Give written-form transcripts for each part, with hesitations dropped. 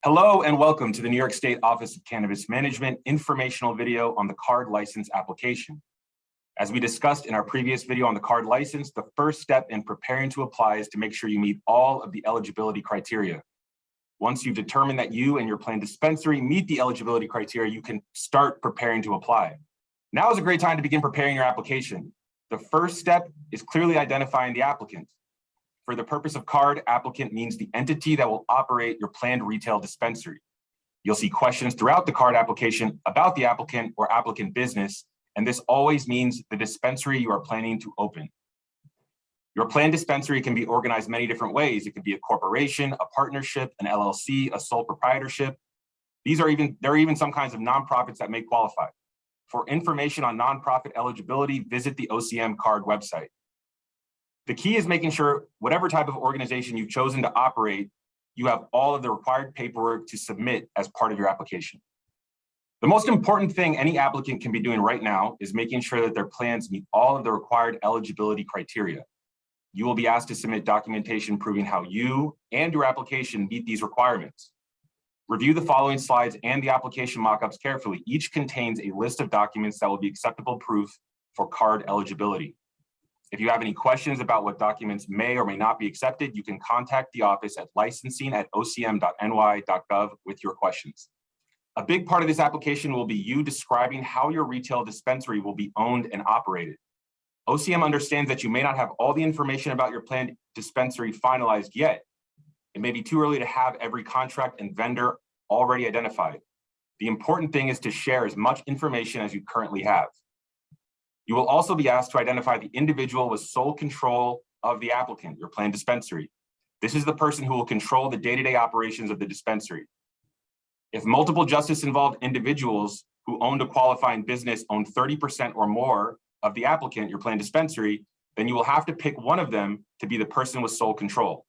Hello and welcome to the New York State Office of Cannabis Management informational video on the CAURD license application. As we discussed in our previous video on the CAURD license, the first step in preparing to apply is to make sure you meet all of the eligibility criteria. Once you've determined that you and your planned dispensary meet the eligibility criteria, you can start preparing to apply. Now is a great time to begin preparing your application. The first step is clearly identifying the applicant. For the purpose of CAURD, applicant means the entity that will operate your planned retail dispensary. You'll see questions throughout the CAURD application about the applicant or applicant business, and this always means the dispensary you are planning to open. Your planned dispensary can be organized many different ways. It could be a corporation, a partnership, an LLC, a sole proprietorship. There are even some kinds of nonprofits that may qualify. For information on nonprofit eligibility, visit the OCM CAURD website. The key is making sure whatever type of organization you've chosen to operate, you have all of the required paperwork to submit as part of your application. The most important thing any applicant can be doing right now is making sure that their plans meet all of the required eligibility criteria. You will be asked to submit documentation proving how you and your application meet these requirements. Review the following slides and the application mockups carefully. Each contains a list of documents that will be acceptable proof for CAURD eligibility. If you have any questions about what documents may or may not be accepted, you can contact the office at licensing@ocm.ny.gov with your questions. A big part of this application will be you describing how your retail dispensary will be owned and operated. OCM understands that you may not have all the information about your planned dispensary finalized yet. It may be too early to have every contract and vendor already identified. The important thing is to share as much information as you currently have. You will also be asked to identify the individual with sole control of the applicant, your planned dispensary. This is the person who will control the day-to-day operations of the dispensary. If multiple justice-involved individuals who owned a qualifying business own 30% or more of the applicant, your planned dispensary, then you will have to pick one of them to be the person with sole control.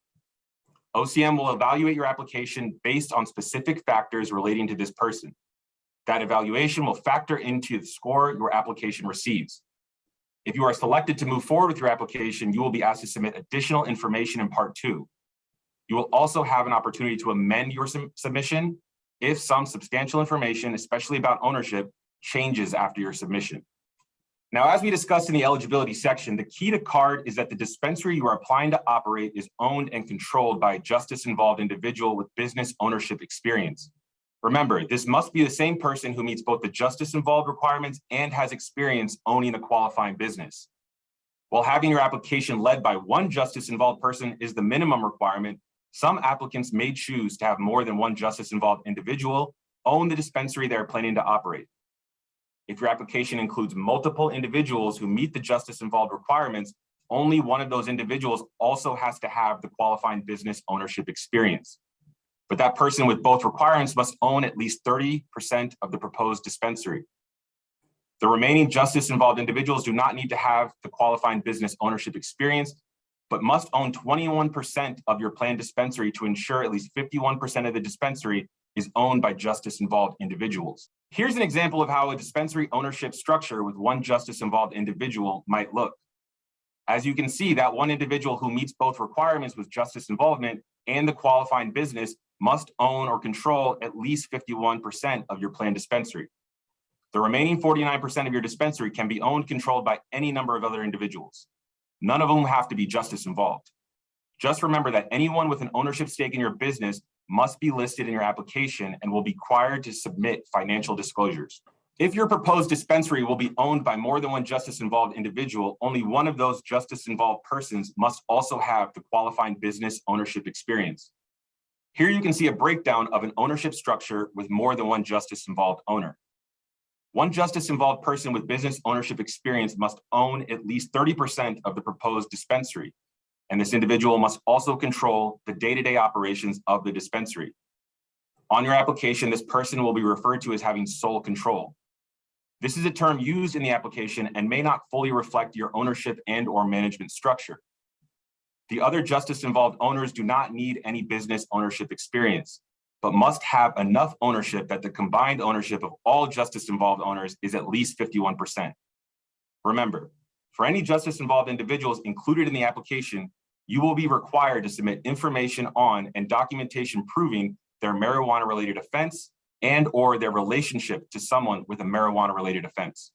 OCM will evaluate your application based on specific factors relating to this person. That evaluation will factor into the score your application receives. If you are selected to move forward with your application, you will be asked to submit additional information in part 2. You will also have an opportunity to amend your submission if some substantial information, especially about ownership, changes after your submission. Now, as we discussed in the eligibility section, the key to CAURD is that the dispensary you are applying to operate is owned and controlled by a justice-involved individual with business ownership experience. Remember, this must be the same person who meets both the justice-involved requirements and has experience owning a qualifying business. While having your application led by one justice-involved person is the minimum requirement, some applicants may choose to have more than one justice-involved individual own the dispensary they are planning to operate. If your application includes multiple individuals who meet the justice-involved requirements, only one of those individuals also has to have the qualifying business ownership experience. But that person with both requirements must own at least 30% of the proposed dispensary. The remaining justice-involved individuals do not need to have the qualifying business ownership experience, but must own 21% of your planned dispensary to ensure at least 51% of the dispensary is owned by justice-involved individuals. Here's an example of how a dispensary ownership structure with one justice-involved individual might look. As you can see, that one individual who meets both requirements with justice involvement and the qualifying business must own or control at least 51% of your planned dispensary. The remaining 49% of your dispensary can be owned, controlled by any number of other individuals. None of them have to be justice involved. Just remember that anyone with an ownership stake in your business must be listed in your application and will be required to submit financial disclosures. If your proposed dispensary will be owned by more than one justice-involved individual, only one of those justice-involved persons must also have the qualifying business ownership experience. Here you can see a breakdown of an ownership structure with more than one justice-involved owner. One justice-involved person with business ownership experience must own at least 30% of the proposed dispensary, and this individual must also control the day-to-day operations of the dispensary. On your application, this person will be referred to as having sole control. This is a term used in the application and may not fully reflect your ownership and/or management structure. The other justice-involved owners do not need any business ownership experience, but must have enough ownership that the combined ownership of all justice-involved owners is at least 51%. Remember, for any justice-involved individuals included in the application, you will be required to submit information on and documentation proving their marijuana-related offense, and/or their relationship to someone with a marijuana-related offense.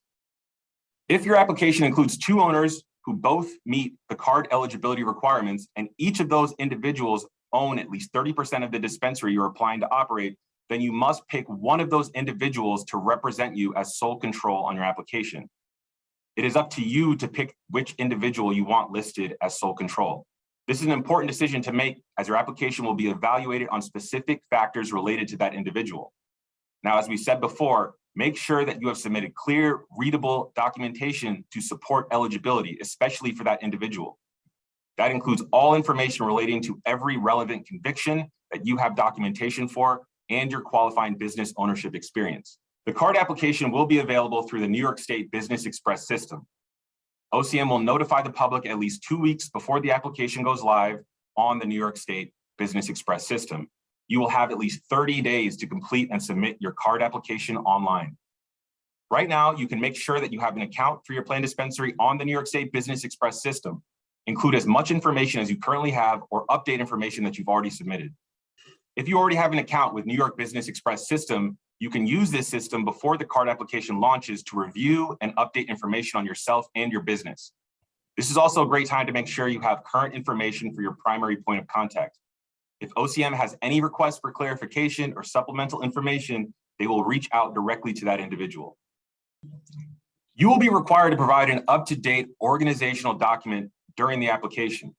If your application includes two owners who both meet the CAURD eligibility requirements, and each of those individuals own at least 30% of the dispensary you're applying to operate, then you must pick one of those individuals to represent you as sole control on your application. It is up to you to pick which individual you want listed as sole control. This is an important decision to make, as your application will be evaluated on specific factors related to that individual. Now, as we said before, make sure that you have submitted clear, readable documentation to support eligibility, especially for that individual. That includes all information relating to every relevant conviction that you have documentation for and your qualifying business ownership experience. The CAURD application will be available through the New York State Business Express system. OCM will notify the public at least 2 weeks before the application goes live on the New York State Business Express system. You will have at least 30 days to complete and submit your CAURD application online. Right now, you can make sure that you have an account for your planned dispensary on the New York State Business Express system. Include as much information as you currently have or update information that you've already submitted. If you already have an account with New York Business Express system, you can use this system before the CAURD application launches to review and update information on yourself and your business. This is also a great time to make sure you have current information for your primary point of contact. If OCM has any requests for clarification or supplemental information, they will reach out directly to that individual. You will be required to provide an up-to-date organizational document during the application.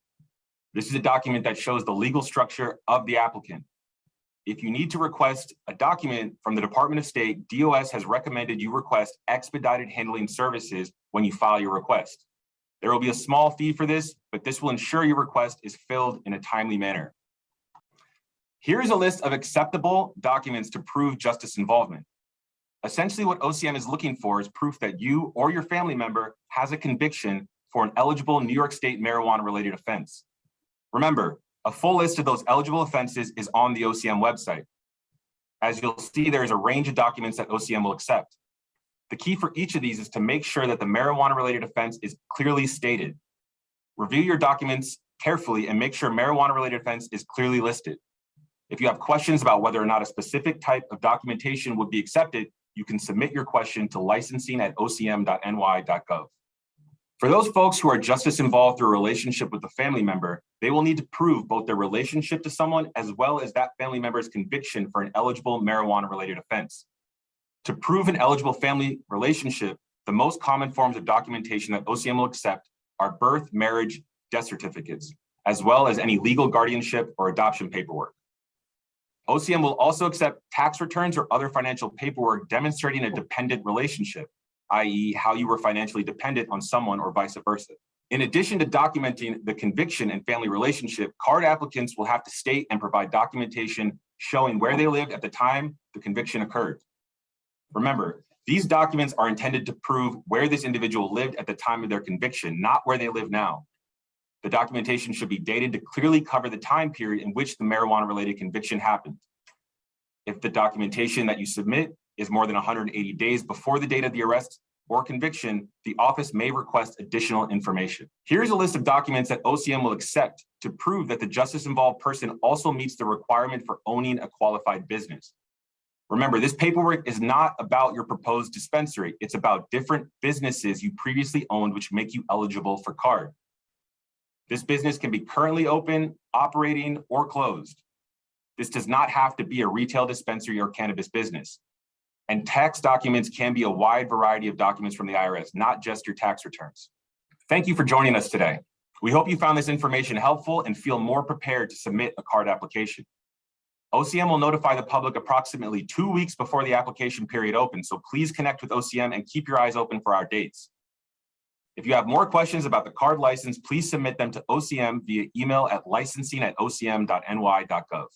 This is a document that shows the legal structure of the applicant. If you need to request a document from the Department of State, DOS has recommended you request expedited handling services when you file your request. There will be a small fee for this, but this will ensure your request is filled in a timely manner. Here's a list of acceptable documents to prove justice involvement. Essentially, what OCM is looking for is proof that you or your family member has a conviction for an eligible New York State marijuana-related offense. Remember, a full list of those eligible offenses is on the OCM website. As you'll see, there is a range of documents that OCM will accept. The key for each of these is to make sure that the marijuana-related offense is clearly stated. Review your documents carefully and make sure marijuana-related offense is clearly listed. If you have questions about whether or not a specific type of documentation would be accepted, you can submit your question to licensing@ocm.ny.gov. For those folks who are justice involved through a relationship with a family member, they will need to prove both their relationship to someone as well as that family member's conviction for an eligible marijuana-related offense. To prove an eligible family relationship, the most common forms of documentation that OCM will accept are birth, marriage, death certificates, as well as any legal guardianship or adoption paperwork. OCM will also accept tax returns or other financial paperwork demonstrating a dependent relationship, i.e. how you were financially dependent on someone or vice versa. In addition to documenting the conviction and family relationship, CAURD applicants will have to state and provide documentation showing where they lived at the time the conviction occurred. Remember, these documents are intended to prove where this individual lived at the time of their conviction, not where they live now. The documentation should be dated to clearly cover the time period in which the marijuana-related conviction happened. If the documentation that you submit is more than 180 days before the date of the arrest or conviction, the office may request additional information. Here's a list of documents that OCM will accept to prove that the justice-involved person also meets the requirement for owning a qualified business. Remember, this paperwork is not about your proposed dispensary. It's about different businesses you previously owned which make you eligible for CAURD. This business can be currently open, operating, or closed. This does not have to be a retail dispensary or cannabis business. And tax documents can be a wide variety of documents from the IRS, not just your tax returns. Thank you for joining us today. We hope you found this information helpful and feel more prepared to submit a CAURD application. OCM will notify the public approximately 2 weeks before the application period opens, so please connect with OCM and keep your eyes open for our dates. If you have more questions about the CAURD license, please submit them to OCM via email at licensing@ocm.ny.gov.